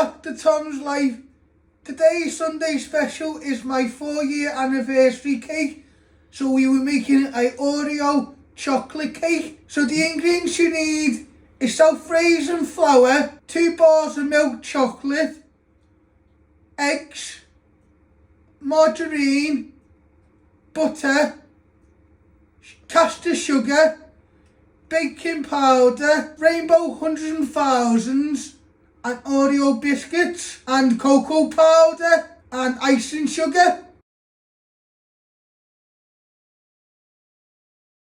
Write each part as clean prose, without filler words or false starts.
back to Tom's Life. Today's Sunday special is my 4-year anniversary cake. So we were making a Oreo chocolate cake. So the ingredients you need is self-raising flour, 2 bars of milk chocolate, eggs, margarine, butter, caster sugar, baking powder, rainbow hundreds and thousands, and Oreo biscuits, and cocoa powder, and icing sugar.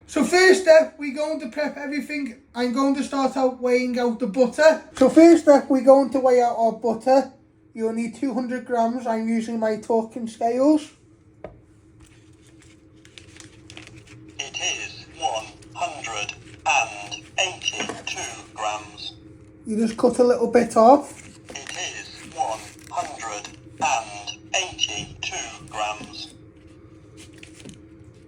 So first step, we're going to prep everything. I'm going to start out weighing out the butter. So first step, we're going to weigh out our butter. You'll need 200 grams. I'm using my talking scales. It is 182 grams. You just cut a little bit off. It is 182 grams.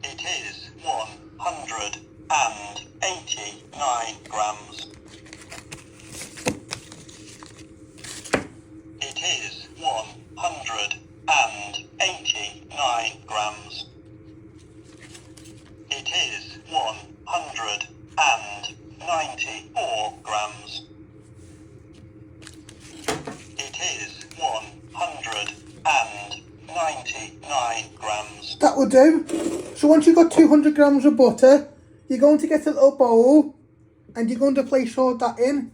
It is 189 grams. It is 189 grams. It is 194 grams. It is 199 grams. That will do. So once you've got 200 grams of butter, you're going to get a little bowl and you're going to place all that in,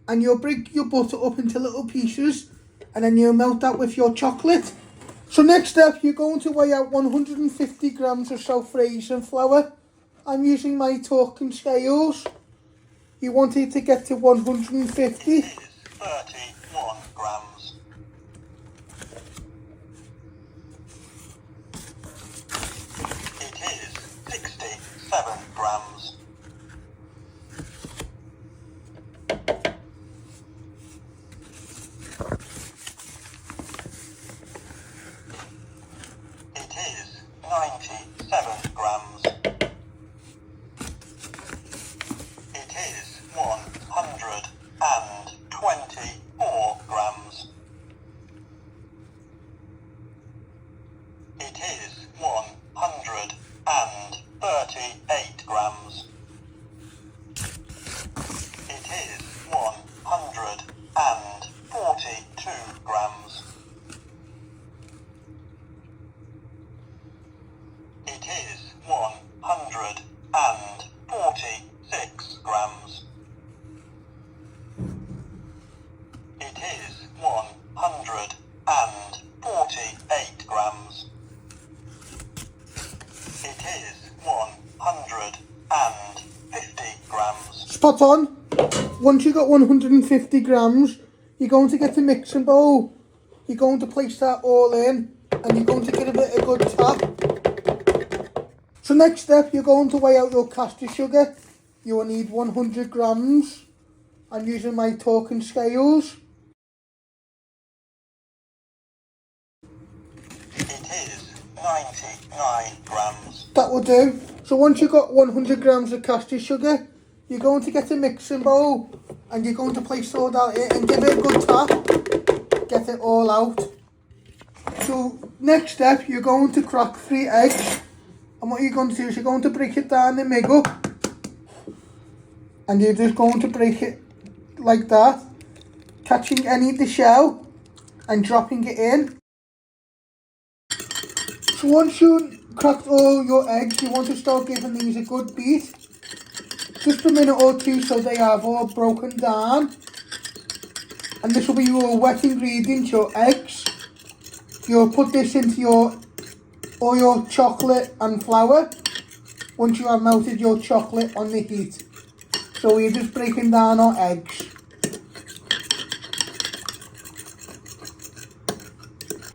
and you'll break your butter up into little pieces, and then you'll melt that with your chocolate. So next step, you're going to weigh out 150 grams of self-raising flour. I'm using my talking scales. You want it to get to 150. It is 31 grams. It is 67 grams. It is 97 grams. It is 124 grams. It is 138 grams. It is 142 grams. It is 146 grams. It is 148 grams. It is 150 grams. Spot on. Once you've got 150 grams, you're going to get a mixing bowl. You're going to place that all in, and you're going to get a bit of good tap. So next step, you're going to weigh out your caster sugar. You will need 100 grams. I'm using my talking scales. It is 99 grams. That will do. So once you've got 100 grams of caster sugar, you're going to get a mixing bowl, and you're going to place all that in and give it a good tap. Get it all out. So next step, you're going to crack 3 eggs. And what you're going to do is you're going to break it down the middle. And you're just going to break it like that, catching any of the shell and dropping it in. So once you've cracked all your eggs, you want to start giving these a good beat. Just a minute or two so they have all broken down. And this will be your wet ingredients, your eggs. You'll put this into all your chocolate and flour once you have melted your chocolate on the heat. So we're just breaking down our eggs.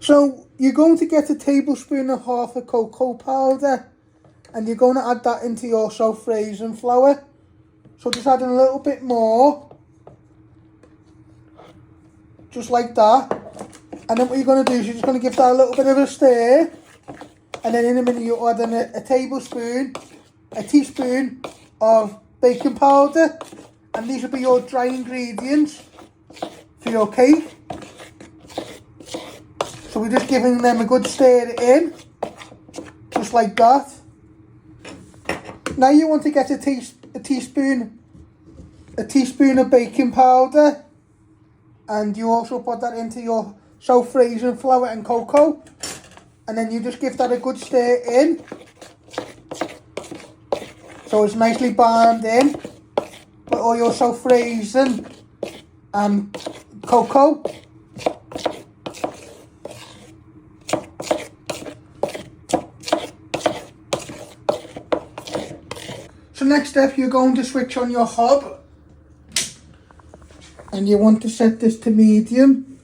So you're going to get a tablespoon and a half of cocoa powder, and you're going to add that into your self-raising flour. So just adding a little bit more, just like that. And then what you're going to do is you're just going to give that a little bit of a stir. And then in a minute you'll add in a tablespoon, a teaspoon of baking powder. And these will be your dry ingredients for your cake. So we're just giving them a good stir in, just like that. Now you want to get a teaspoon of baking powder, and you also put that into your self-raising flour and cocoa, and then you just give that a good stir in, so it's nicely bound in with all your self-raising and cocoa. So next step, you're going to switch on your hob, and you want to set this to medium.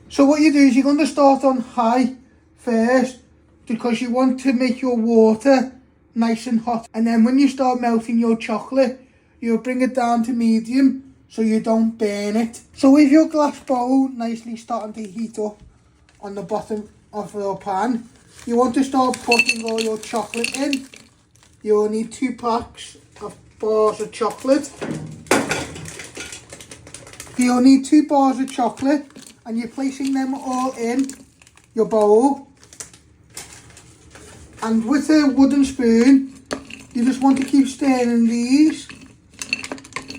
So what you do is you're going to start on high first, because you want to make your water nice and hot, and then when you start melting your chocolate, you'll bring it down to medium so you don't burn it. So with your glass bowl nicely starting to heat up on the bottom of your pan, you want to start putting all your chocolate in. You'll need 2 packs of bars of chocolate. You'll need 2 bars of chocolate, and you're placing them all in your bowl. And with a wooden spoon, you just want to keep stirring these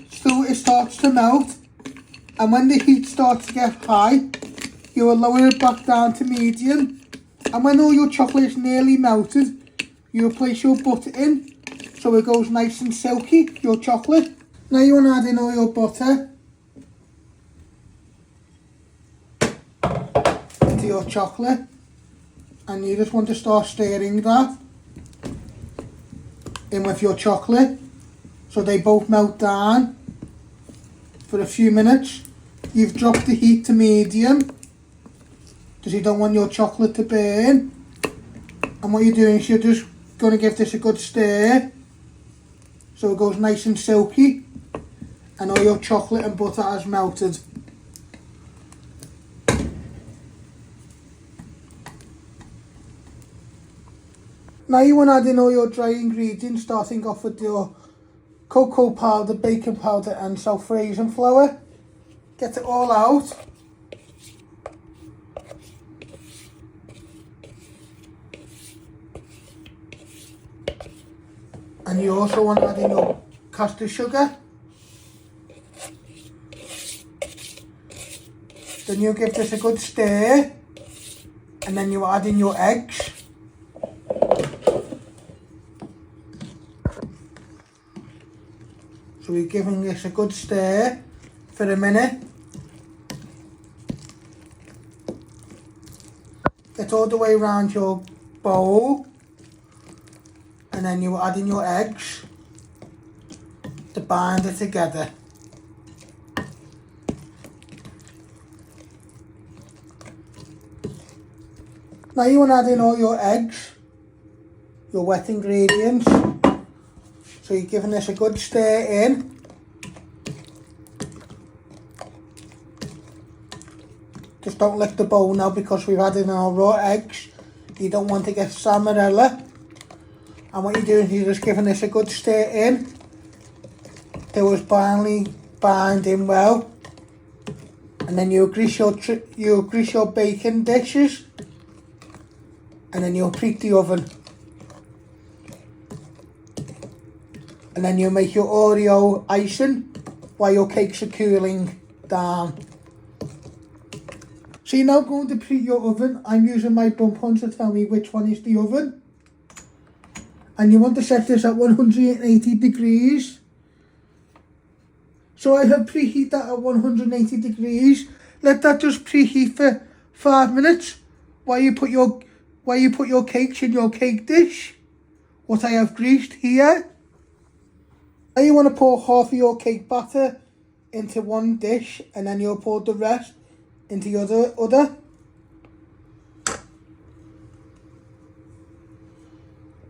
so it starts to melt. And when the heat starts to get high, you will lower it back down to medium. And when all your chocolate is nearly melted, you'll place your butter in so it goes nice and silky, your chocolate. Now you want to add in all your butter into your chocolate, and you just want to start stirring that in with your chocolate so they both melt down for a few minutes. You've dropped the heat to medium because you don't want your chocolate to burn. And what you're doing is you're just going to give this a good stir so it goes nice and silky and all your chocolate and butter has melted. Now you want to add in all your dry ingredients, starting off with your cocoa powder, baking powder and self-raising flour. Get it all out. And you also want to add in your caster sugar. Then you give this a good stir, and then you add in your eggs. So we're giving this a good stir for a minute. Get all the way around your bowl, and then you add in your eggs to bind it together. Now you want to add in all your eggs, your wet ingredients. So you're giving this a good stir in. Just don't lick the bowl now because we've added in our raw eggs. You don't want to get salmonella. And what you're doing is you're just giving this a good stir in till it's finally bind in well. And then you'll grease your baking dishes, and then you'll preheat the oven. And then you'll make your Oreo icing while your cakes are cooling down. So you're now going to preheat your oven. I'm using my bump on to tell me which one is the oven. And you want to set this at 180 degrees. So I have preheat that at 180 degrees. Let that just preheat for 5 minutes while you put your cakes in your cake dish, what I have greased here. Now you want to pour half of your cake batter into one dish, and then you'll pour the rest into your other.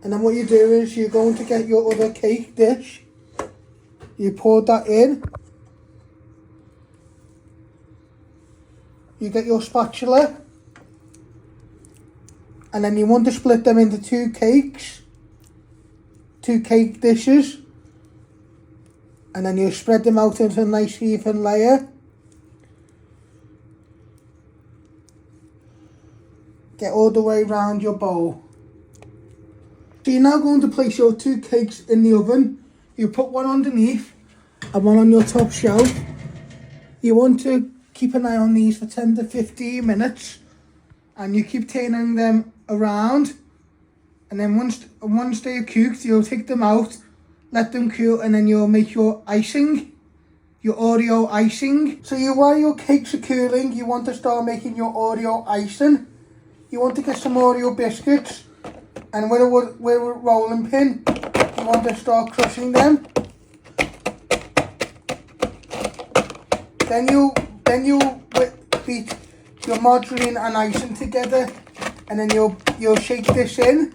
And then what you do is you're going to get your other cake dish. You pour that in. You get your spatula. And then you want to split them into 2 cake dishes. And then you spread them out into a nice even layer. Get all the way around your bowl. So you're now going to place your 2 cakes in the oven. You put one underneath and one on your top shelf. You want to keep an eye on these for 10 to 15 minutes. And you keep turning them around. And then once they're cooked, you'll take them out, let them cool, and then you'll make your icing. Your Oreo icing. So while your cakes are cooling, you want to start making your Oreo icing. You want to get some Oreo biscuits, and with a rolling pin, you want to start crushing them. Then you beat your margarine and icing together, and then you'll shake this in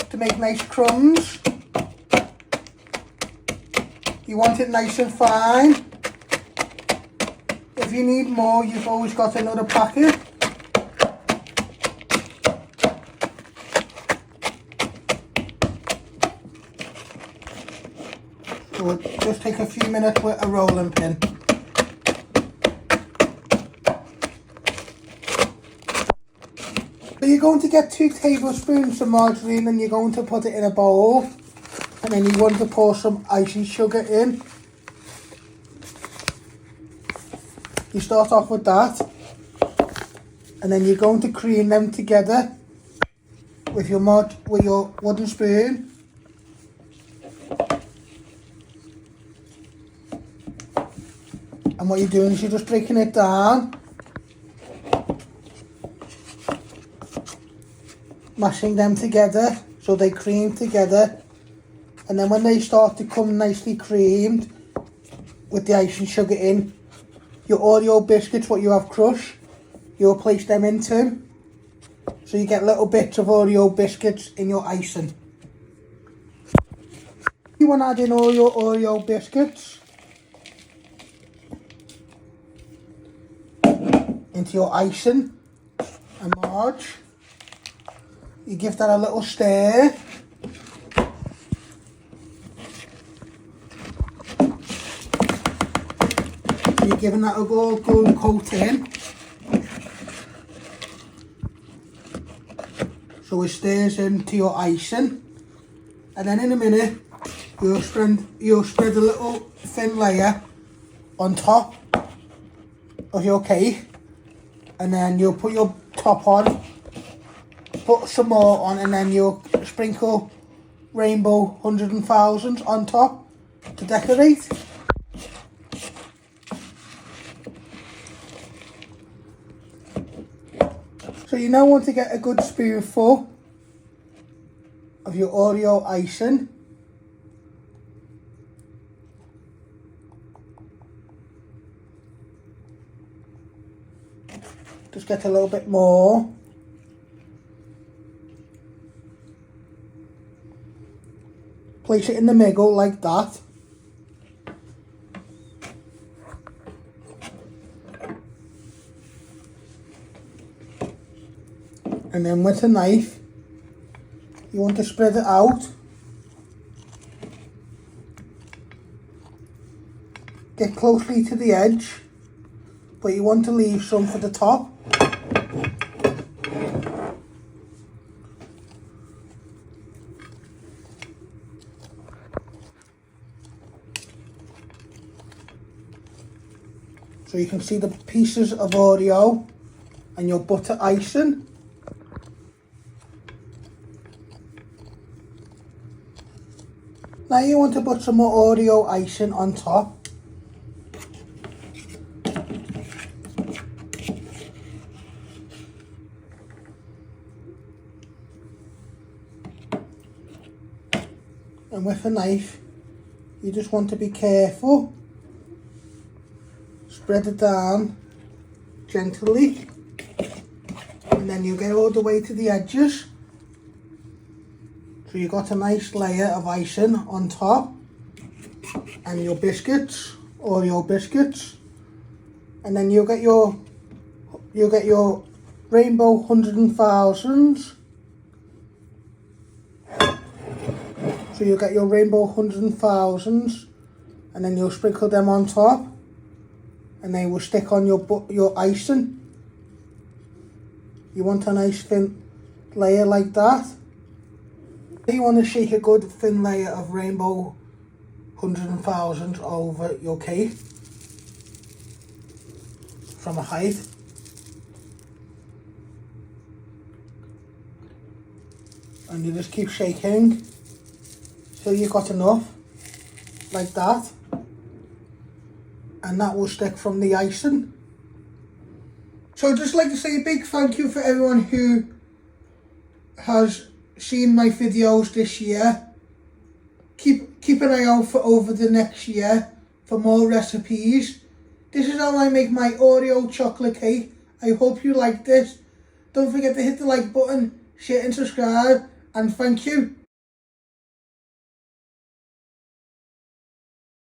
to make nice crumbs. You want it nice and fine. If you need more, you've always got another packet. So we'll just take a few minutes with a rolling pin. So you're going to get 2 tablespoons of margarine and you're going to put it in a bowl. And then you want to pour some icing sugar in. You start off with that. And then you're going to cream them together with your wooden spoon. And what you're doing is you're just breaking it down. Mashing them together so they cream together. And then when they start to come nicely creamed with the icing sugar in, your Oreo biscuits, what you have crushed, you'll place them into. So you get little bits of Oreo biscuits in your icing. You want to add in all your Oreo biscuits into your icing and marge. You give that a little stir. You're giving that a good coating. So it stirs into your icing. And then in a minute, you'll spread a little thin layer on top of your cake. And then you'll put your top on, put some more on, and then you'll sprinkle rainbow 100,000s on top to decorate. So you now want to get a good spoonful of your Oreo icing. Just get a little bit more. Place it in the middle like that. And then with a knife, you want to spread it out. Get closely to the edge, but you want to leave some for the top. So you can see the pieces of Oreo and your butter icing. Now you want to put some more Oreo icing on top. And with a knife, you just want to be careful. Spread it down gently. And then you get all the way to the edges. So you got a nice layer of icing on top, and your biscuits, Oreo biscuits, and then you'll get your rainbow 100,000s. So you'll get your rainbow 100,000s, and then you'll sprinkle them on top, and they will stick on your icing. You want a nice thin layer like that. You want to shake a good thin layer of Rainbow 100,000 over your cake from a height. And you just keep shaking till you've got enough, like that. And that will stick from the icing. So I'd just like to say a big thank you for everyone who has seen my videos this year. Keep an eye out for over the next year for more recipes. This is how I make my Oreo chocolate cake. I hope you like this. Don't forget to hit the like button, share and subscribe, and thank you.